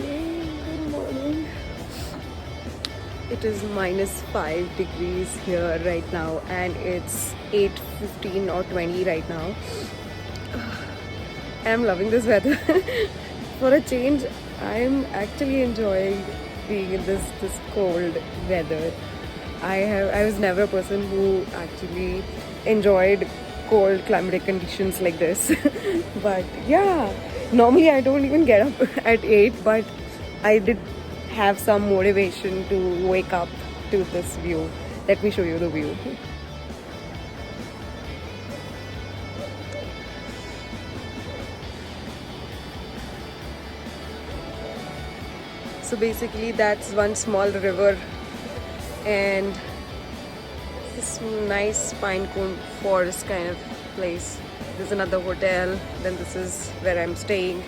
Good morning. It is -5 degrees here right now, and it's 8:15 or 20 right now. I'm loving this weather. For a change, I'm actually enjoying being in this cold weather. I was never a person who actually enjoyed cold climatic conditions like this. But yeah, normally I don't even get up at 8, but I did have some motivation to wake up to this view. Let me show you the view. So basically that's one small river and this nice pine cone forest kind of place. There's another hotel, then this is where I'm staying,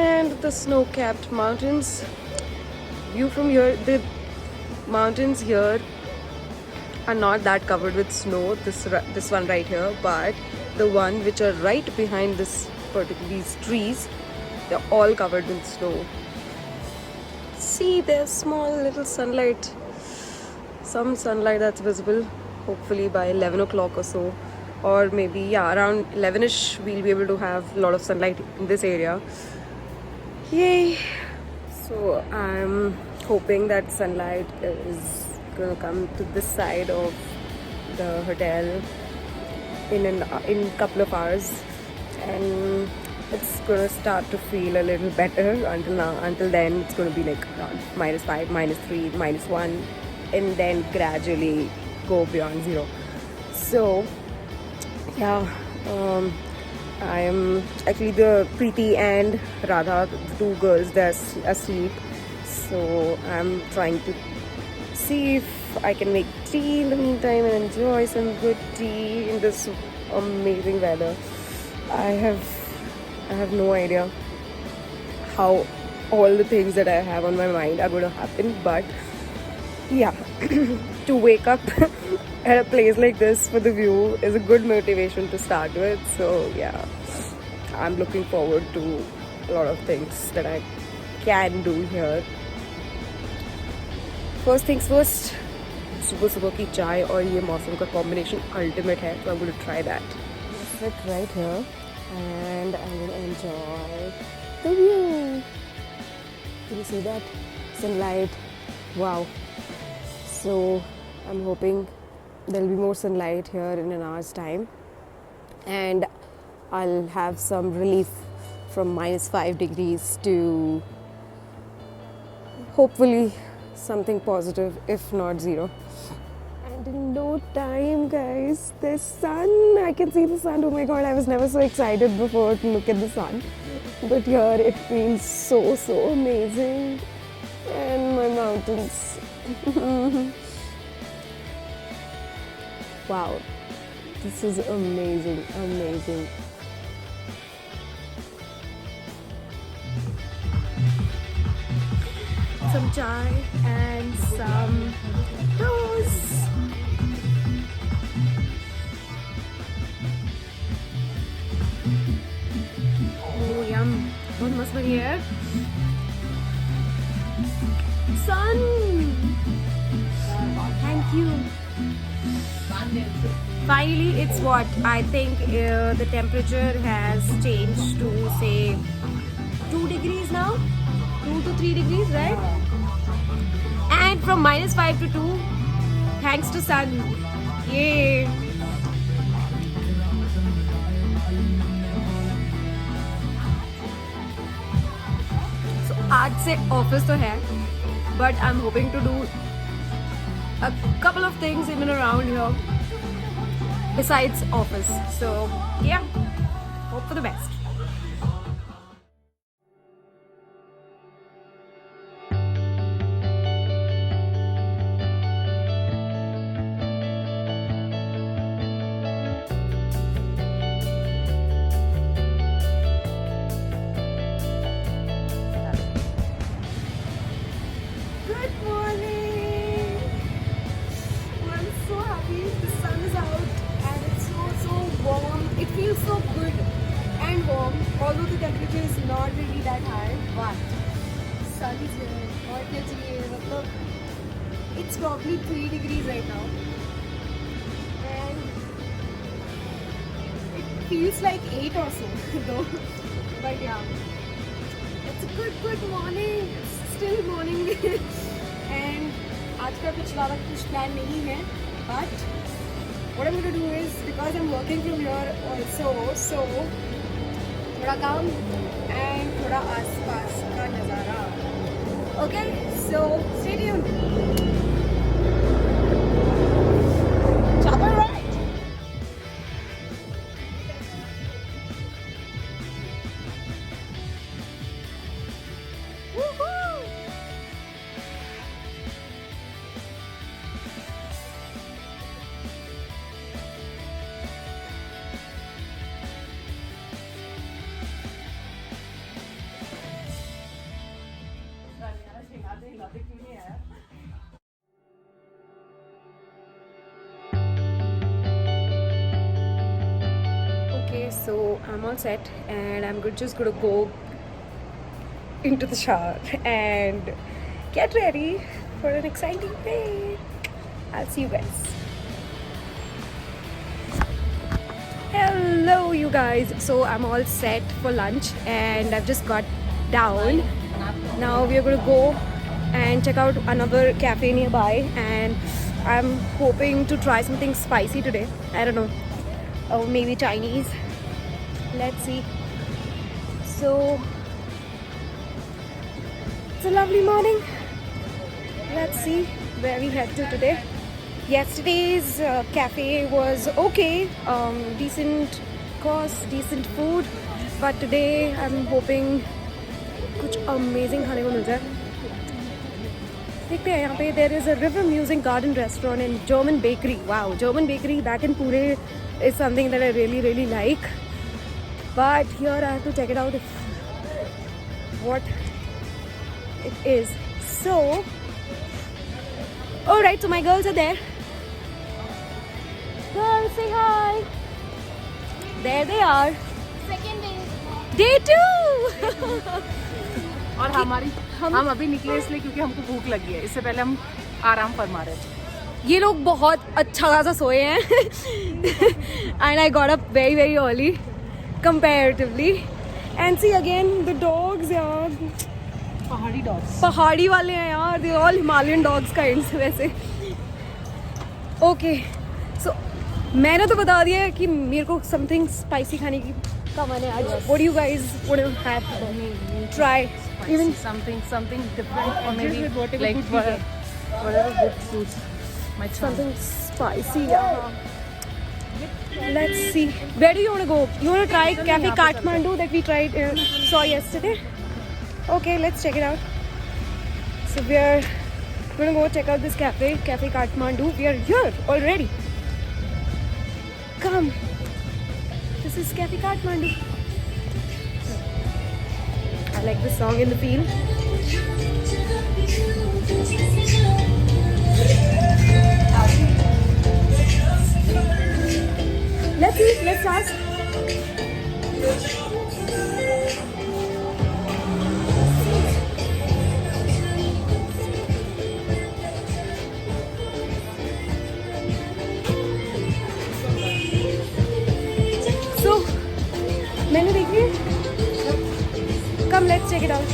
and the snow-capped mountains. View from here, the mountains here are not that covered with snow, this one right here, but the one which are right behind these trees, they're all covered with snow. See, there's small little sunlight, some sunlight that's visible. Hopefully by 11 o'clock or so, or maybe yeah, around 11ish, we'll be able to have a lot of sunlight in this area. Yay! So I'm hoping that sunlight is gonna come to this side of the hotel in a couple of hours, and it's gonna start to feel a little better. Until then, it's gonna be like around -5, -3, -1, and then gradually go beyond 0. So yeah, I am actually, the Preeti and Radha, the two girls, they're asleep. So I'm trying to see if I can make tea in the meantime and enjoy some good tea in this amazing weather. I have no idea how all the things that I have on my mind are going to happen, but yeah, to wake up at a place like this for the view is a good motivation to start with. So yeah, I'm looking forward to a lot of things that I can do here. First things first, सुबह सुबह की चाय और ये मौसम का combination ultimate है, so I'm going to try that. Sit right here and I'm going to enjoy the view. Can you see that? Sunlight. Wow. So I'm hoping there'll be more sunlight here in an hour's time, and I'll have some relief from -5 degrees to hopefully something positive, if not 0. And in no time, guys, there's sun. I can see the sun. Oh my god, I was never so excited before to look at the sun, but here it feels so amazing. And my mountains. Wow, this is amazing. Some chai and some toast. Oh yum, बहुत मस्त बनी है. Sun! Thank you. Finally, it's what? I think the temperature has changed to say 2 degrees now? 2 to 3 degrees, right? And from -5 to 2, thanks to sun. Yay! So आज से office तो है, but I'm hoping to do a couple of things in and around here besides office. So yeah, hope for the best. Good morning. Oh, I'm so happy. The sun is out and it's so warm. It feels so good and warm. sun is here. और क्या चाहिए मतलब it's probably 3 degrees right now and it feels like 8 or so though but yeah it's a good morning. It's still morning and आज का कुछ ज़्यादा कुछ plan नहीं है but what I'm going to do is because I'm working from here also so थोड़ा काम and थोड़ा आसपास का नज़ारा. Okay, so stay tuned. Chopper ride. Woohoo! Okay, so I'm all set and I'm just gonna go into the shower and get ready for an exciting day. I'll see you guys. Hello, you guys. So I'm all set for lunch and I've just got down. Now we are gonna go and check out another cafe nearby and I'm hoping to try something spicy today. I don't know. Or maybe Chinese. Let's see. So it's a lovely morning. Let's see where we head to today. Yesterday's cafe was okay, decent cost, decent food, but today I'm hoping कुछ amazing खाने को मिल जाए. देखते हैं यहाँ पे there is a River Musing Garden restaurant and German bakery. Wow, German bakery back in Pune is something that I really like. But here I have to check it out if what it is. So, alright, so my girls are there. Girls, say hi. There they are. Second day. Day 2. और हम अभी निकले इसलिए क्योंकि हमको भूख लगी है. इससे पहले हम आराम फरमा रहे थे. ये लोग बहुत अच्छा खासा सोए हैं. And I got up very early comparatively. And see again the dogs यार. पहाड़ी डॉग्स. पहाड़ी वाले हैं यार. They're all Himalayan dogs kinds वैसे. Okay, so मैंने तो बता दिया है कि मेरे को something spicy खाने की का मन है आज. What do you guys want to have? Try even something different or maybe like whatever good suits my charm. something spicy. Yeah. Let's see. Where do you want to go? You want to try Cafe Kathmandu that we saw yesterday? Okay, let's check it out. So we're going to go check out this Cafe Kathmandu. We are here already. Come. This is Cafe Kathmandu. I like the song in the field. Let's see, let's ask. So, menu देखिए. Come, let's check it out.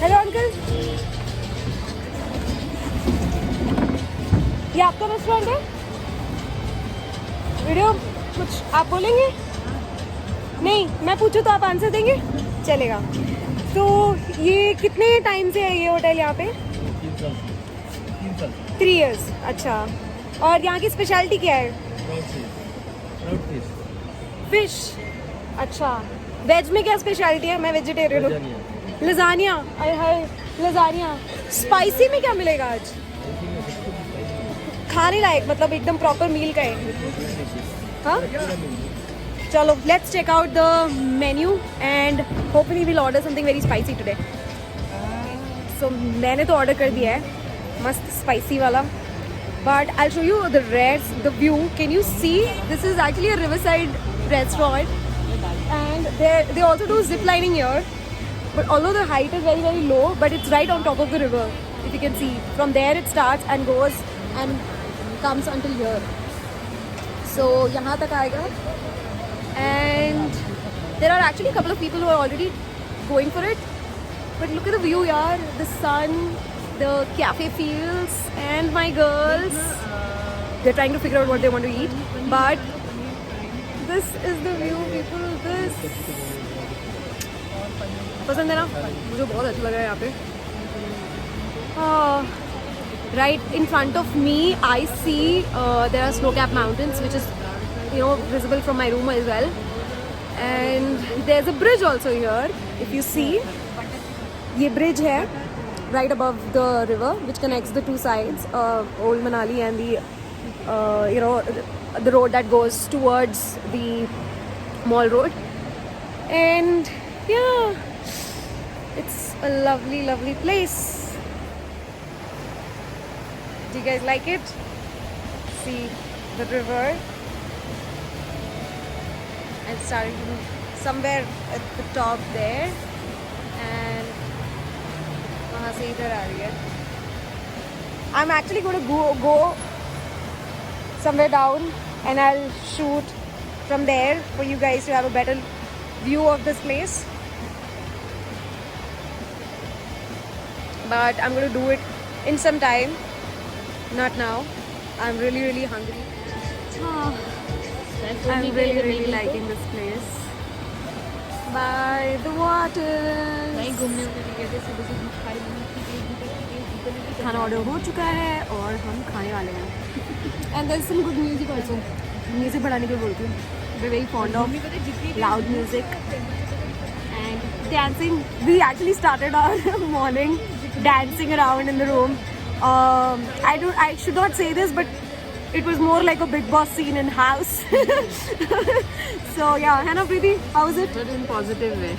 Hello, uncle. ये आपका restaurant है? Video कुछ आप बोलेंगे? नहीं, मैं पूछूँ तो आप आंसर देंगे? चलेगा. तो ये कितने टाइम से है ये होटल यहाँ पे? 3 years. अच्छा. और यहाँ की स्पेशलिटी क्या है? फिश. अच्छा. वेज में क्या स्पेशलिटी है? मैं वेजिटेरियन हूँ. लजानिया. अरे हाय लजानिया. स्पाइसी में क्या मिलेगा आज? खाने लायक मतलब एकदम प्रॉपर मील का है. हाँ चलो let's check out the menu and hopefully will order something very spicy today. So मैंने तो ऑर्डर कर दिया है मस्त स्पाइसी वाला. But I show you the view. Can you see this is actually a riverside restaurant and they also do zip lining here. But although the height is very very low, but it's right on top of the river. If you can see, from there it starts and goes and comes until here. So यहाँ तक आएगा. And there are actually a couple of people who are already going for it. But look at the view, yaar. The sun, the cafe fields, and my girls. They're trying to figure out what they want to eat. But this is the view, people. This. पसंद है ना? मुझे बहुत अच्छा लगा है यहाँ पे. Right in front of me, I see there are snow-capped mountains, which is, you know, visible from my room as well. And there's a bridge also here. If you see, ये bridge है right above the river, which connects the two sides, Old Manali and the, you know, the road that goes towards the Mall Road. And yeah, it's a lovely, lovely place. Do you guys like it? See the river. And starting somewhere at the top there. And वहाँ से इधर आ रही है. I'm actually going to go somewhere down and I'll shoot from there for you guys to have a better view of this place. But I'm going to do it in some time. Not now. I'm really, really hungry. I'm really, really liking this place. By the water. खाना order हो चुका है और हम खाने वाले हैं. And there's some good music also. Music बढ़ाने के लिए बोलती हूँ. We're very fond of loud music and dancing. We actually started our morning dancing around in the room. I should not say this, but it was more like a Big Boss scene in house. So yeah, Hannah Preeti, how is it? But in positive way.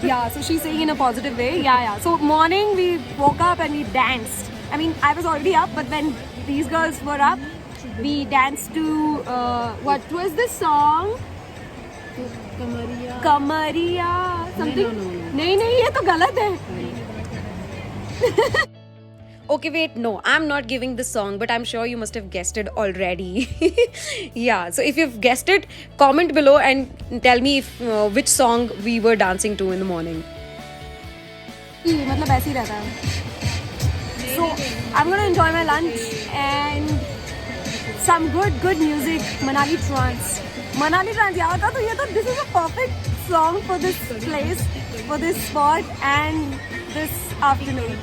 Yeah, so she's saying in a positive way. Yeah. So morning we woke up and we danced. I mean, I was already up, but when these girls were up, we danced to what was this song? Kamaria. Something. No. नहीं, ये तो गलत है. Okay, wait, no, I'm not giving the song, but I'm sure you must have guessed it already. Yeah, so if you've guessed it, comment below and tell me if, which song we were dancing to in the morning. मतलब ऐसे ही रहता है. So, I'm gonna enjoy my lunch and some good music. Manali Trance, याद था तो ये तो this is a perfect song for this place, for this spot and this afternoon.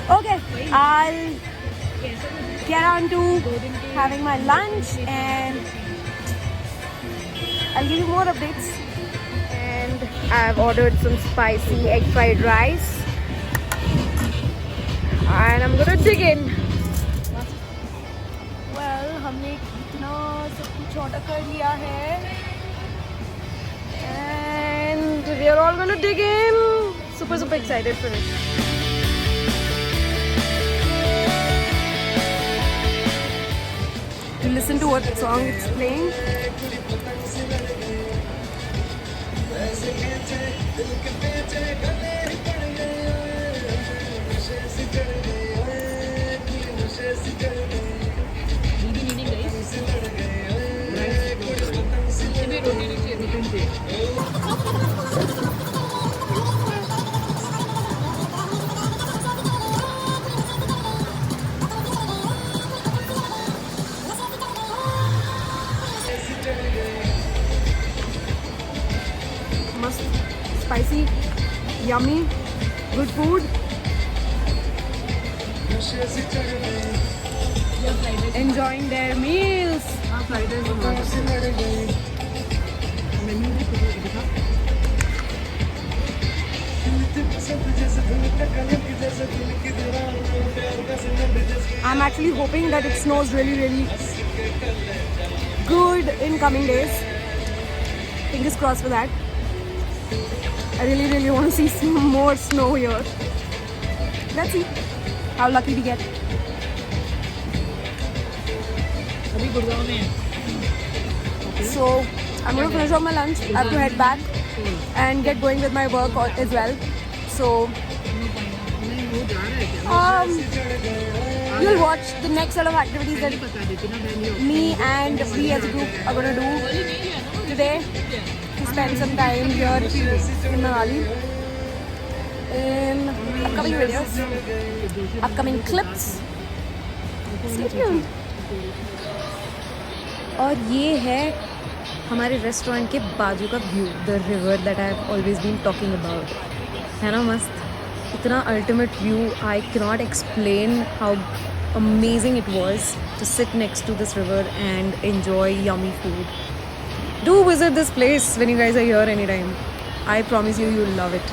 Okay, I'll get on to having my lunch and I'll give you more updates. And I've ordered some spicy egg fried rice and I'm gonna dig in. Well, हमने इतना सब कुछ order कर लिया है. And we are all gonna dig in. Super excited for it. To listen to what song it's playing. Must, spicy, yummy, good food. Enjoying their meals. I'm actually hoping that it snows really good in coming days. Fingers crossed for that. I really want to see some more snow here. Let's see how lucky we get. So I'm going to finish off my lunch. I have to head back and get going with my work as well. So you'll watch the next set of activities that me and we as a group are going to do today to spend some time here in Manali. In upcoming videos, upcoming clips. Stay tuned. और ये है हमारे restaurant के बाजू का view, the river that I have always been talking about. है ना मस्त, इतना ultimate view. I can not explain how amazing it was to sit next to this river and enjoy yummy food. Do visit this place when you guys are here anytime. I promise you, you'll love it.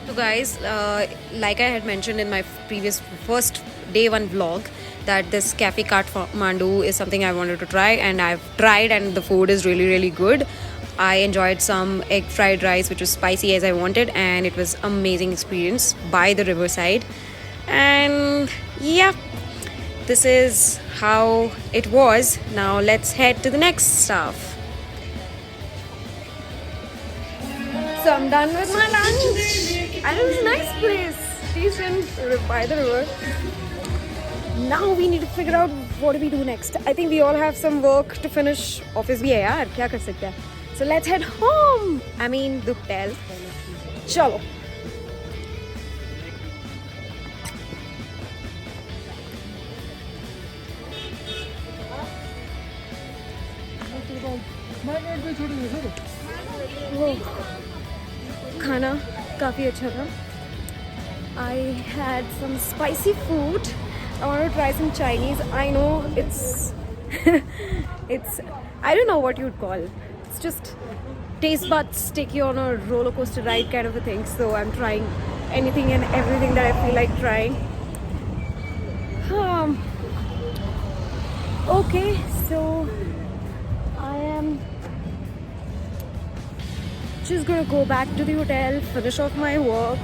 So guys, like I had mentioned in my previous first day one vlog, that this Cafe Kathmandu is something I wanted to try, and I've tried, and the food is really really good. I enjoyed some egg fried rice which was spicy as I wanted, and it was amazing experience by the riverside. And yeah, this is how it was. Now let's head to the next stuff. So I'm done with my lunch, and it was a nice place, decent, by the river. Now we need to figure out what do we do next. I think we all have some work to finish. Office भी है यार, क्या कर सकते हैं. So let's head home. I mean the hotel. Chalo. खाना काफ़ी अच्छा था. I had some spicy food. I want to try some Chinese. I know it's I don't know what you'd call. It's just taste buds take you on a roller coaster ride kind of a thing. So I'm trying anything and everything that I feel like trying. Okay, so I am just gonna go back to the hotel, finish off my work,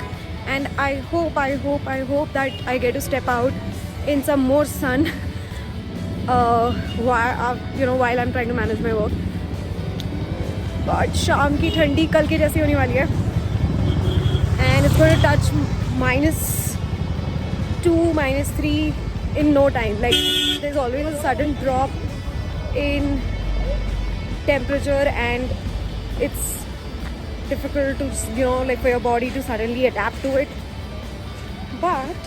and I hope that I get to step out in some more sun while I'm trying to manage my work. But शाम की ठंडी कल के जैसी होने वाली है, and it's going to touch -2, -3 in no time. Like there's always a sudden drop in temperature, and it's difficult to like for your body to suddenly adapt to it. But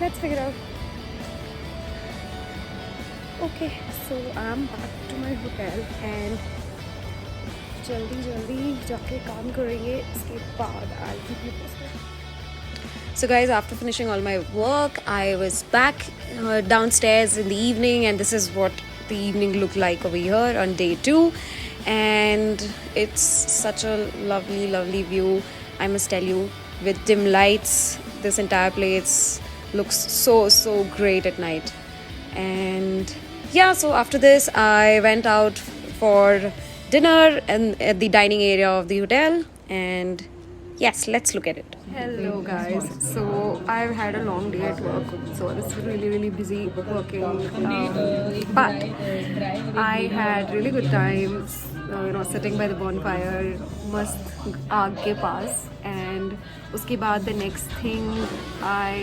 let's figure out. Okay, so I'm back to my hotel and जल्दी जाके काम करेंगे. इसके बाद I'll keep you posted. So guys, after finishing all my work, I was back downstairs in the evening, and this is what the evening looked like over here on day 2. And it's such a lovely view, I must tell you, with dim lights. This entire place looks so great at night. And yeah, so after this I went out for dinner and at the dining area of the hotel, and yes, let's look at it. Hello guys, so I've had a long day at work, so I was really busy working, but I had really good time sitting by the bonfire, mast aag ke paas. And uske baad the next thing I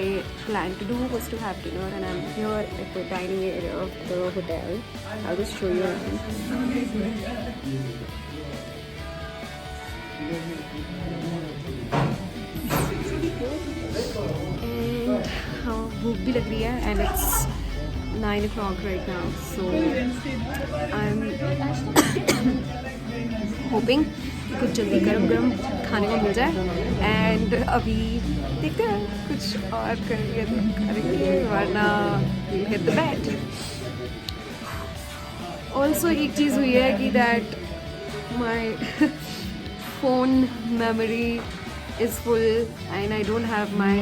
planned to do was to have dinner, and I'm here at the dining area of the hotel. I'll just show you around. And भूख भी लग रही है, and it's 9 o'clock right now, so I'm hoping कि कुछ जल्दी गरम खाने को मिल जाए. एंड अभी देखते हैं कुछ और करेंगे वरना we'll hit the bed. Also एक चीज़ हुई है कि that my phone memory is full and I don't have my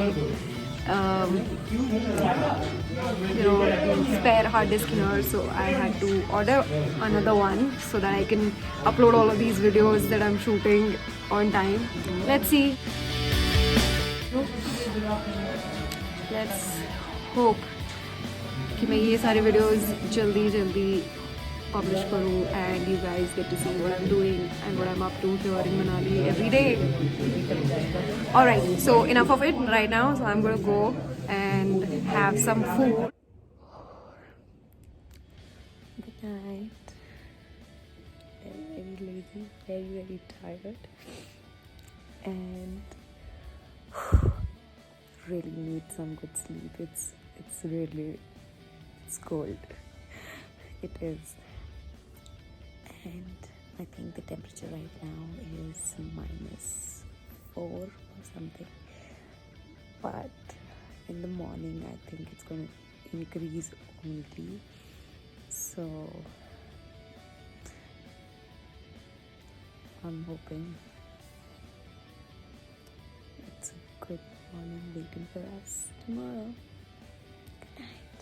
spare hard disk here, so I had to order another one so that I can upload all of these videos that I'm shooting on time. Let's see. Let's hope कि मैं ये सारे videos जल्दी publish करूँ and you guys get to see what I'm doing and what I'm up to here in Manali every day. Alright, so enough of it right now. So I'm gonna go and have some food. Good night. Very lazy, very tired, and really need some good sleep. It's cold. It is. And I think the temperature right now is -4 or something. But in the morning, I think it's going to increase only. So I'm hoping it's a good morning waiting for us tomorrow. Good night.